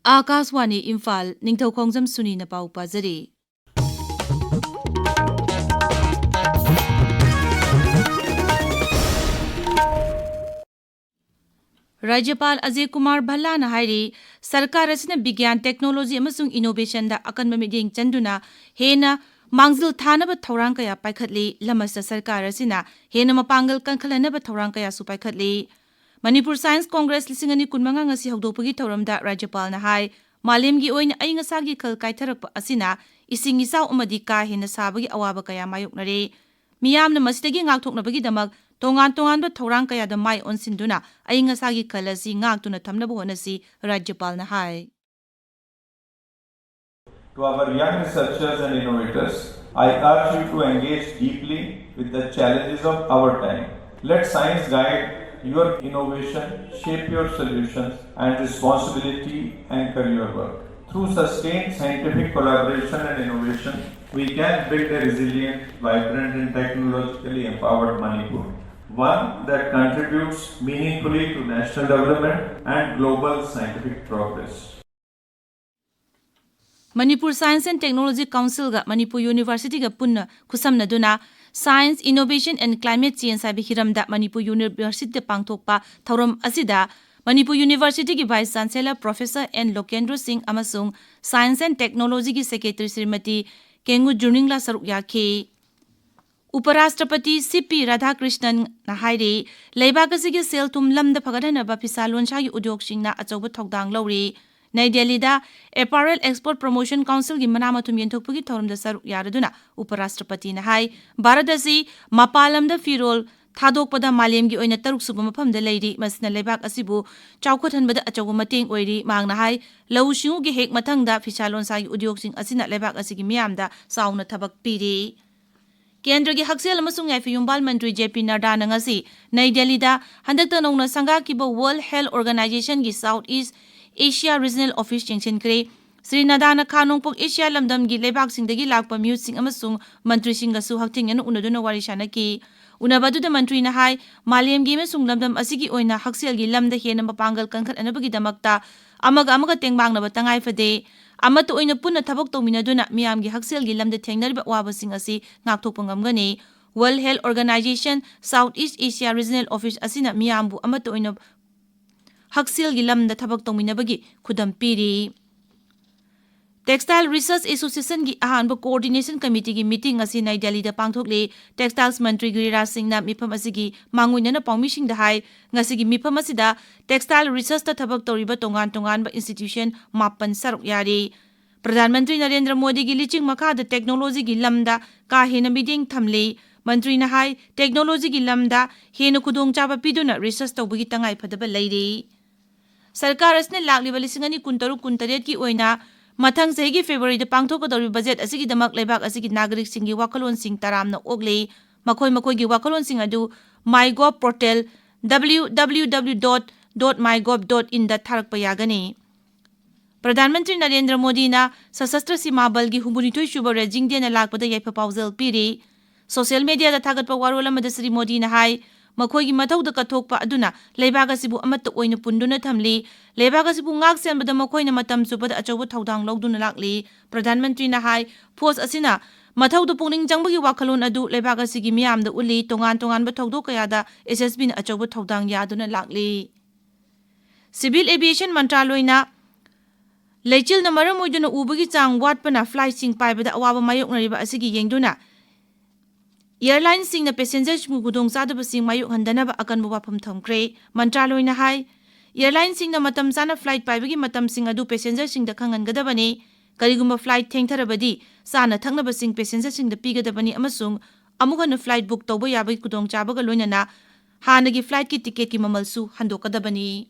Akaswani Imphal Ningthoukhongjam Suni na pau pazari. Rajyapal Ajay Kumar Bhalla na hairi sarkar asina bigyan technology amasung innovation da akanba miding chanduna hena mangzil thanaba thorang kaya paikhatli lamasta sarkar asina hena mapangal kankhalanaba thorang kaya su paikhatli. Manipur Science Congress lisingani kunmanga ngasi hawdopagi thoramda Rajyapal na hai malemgi oina aingasagi khal kaitharakpa asina ising isaw amadi ka hena sabagi awaba kaya mayoknare miyamna masdagi ngakthoknabagi damak tongan-tonganba thorang kaya da mai onsinduna aingasagi khal asi ngaktuna thamnaba honasi Rajyapal na hai. To our young researchers and innovators, I urge you to engage deeply with the challenges of our time. Let science guide your innovation, shape your solutions, and responsibility anchor your work. Through sustained scientific collaboration and innovation, we can build a resilient, vibrant, and technologically empowered Manipur, one that contributes meaningfully to national development and global scientific progress. Manipur Science and Technology Council ga Manipur University ga punna kusamna duna Science, Innovation and Climate Change sabi hiramda Manipur University pangthokpa thoram asida Manipur University ki Vice Chancellor Professor N. Lokendra Singh amasung Science and Technology ki Secretary Srimati Kengu Jurningla saruk yakhe. Uparashtrapati C.P. Radhakrishnan na hairi leibak asigi sel tum lamda phagadhanaba phisalonsagi udyogsingna achauba thokdang lawri. Nai Delhi da Apparel Export Promotion Council gi manamathum yenthokpagi thoramda saruk yaraduna Uparashtrapati na hai Bharat asi mapalamda firol thadokpada malemgi oina taruk suba mafamda leiri masna leibak asibu chawkhothanbada achauba mateng oiri mangna hai lau shingu gi hek mathangda phisalonsagi udyogsing asina leibak asigi miyamda sauna thabak piri. Kendra gi haksel amasung yaifiyumbal mantri JP Nadda na ngasi Nai Delhi da handakta nongna sanghakiba World Health Organization gi Southeast Asia Regional Office Chengchen Kre Sri Nadana Khanongpok Asia Lamdam gi leibak singdagi lakpa mute sing amasung mantri singa su hakting yan unaduna warisana ki unabadu da mantri na hai malem gi amasung lamdam asigi oina haksel gi lamda hena mapangal kankhat anabagi damakta amaga tengbang na batangai fade amatu oina punna thabak tawminaduna miyam gi haksel gi lamda thengnariba wabasing asi ngakthokpa ngamgani World Health Organization Southeast Asia Regional Office asina miyambu amatu oina Haksel gi lamda thabak tawminabagi khudam piri. Textile Research Association gi ahanba Coordination Committee gi meeting asi Nai Delhi da pangthokle Textiles Mantri Giriraj Singh na mifam asigi manguinana pawmising da hai ngasigi mifam asida Textile Research ta thabak tawriba tongan ba institution mapan saruk yari. Pradhan Mantri Narendra Modi gi liching makha da technology gi lamda ka hena meeting thamle Mantri na hai technology gi lamda hena khudong chaba piduna research tawbagi tangai phadaba leiri. Sarkar asne lakliba lisingani kuntaru kuntaret ki oina mathang sahi gi February da pangthokadori budget asigi damak leibak asigi nagarik singi wakalon sing taramna ogle makoi gi wakalon sing adu mygov portal www.mygov.in da tharakpa yagani. Pradhan Mantri Narendra Modi na Sasastra Sima Bal gi humbunithoi shuba rejing de na lakpada yaifa pauzal piri social media da thagatpa warol amada Sri Modi na hai makoi gi mathau da kathokpa aduna leibak asibu amatta oina punduna thamli leibak asibu ngak senbada makoi na matam subada achauba thaudang lawduna lakli. Pradhan Mantri na hai post asina mathau da pungning jangbagi wakalon adu leibak asigi miyamda uli tongan ba thaudok kaya da SSB na achauba thaudang yaduna lakli. Civil Aviation Mantraloy na leichil na maram oiduna ubagi chang watpana flight sing paibada awaba mayoknariba asigi yengduna Airlines sing na passengers mu gudong sadaba sing mayuk handanaba akan wapam thamkre. Mantraloy na hai Airlines sing na matam sana flight paibagi matam sing adu passengers sing da khangangadabani karigumba flight thengtharabadi sana thangnaba sing passengers sing da pigadabani amasung amughana flight book tawba yabagi gudong chabaga loinana hanagi flight ki ticket ki mamalsu handokadabani.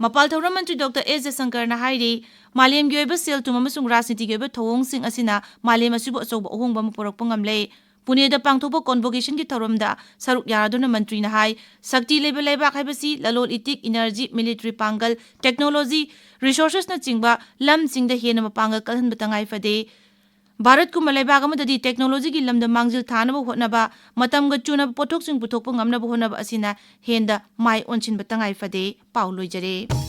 Mapal Thawram Mantri Dr. S. Jaishankar na hairi malem gi oiba sel tum amasung rajniti gi oiba thawong sing asina malem asibu achauba ahongba muporakpa ngamle. Pune da pangthokpa convocation ki thoramda saruk yaraduna mantri na hai sakti level leibak haibasi lalol itik energy military pangal technology resources na chingba lam singda hena mapangal kalhan batangai fade Bharat ku leibak amadadi technology gi lamda mangjil thanaba hotnaba matamga chuna pothok sing puthokpa ngamnaba honaba asina henda mai onchin batangai fade pauloi jare.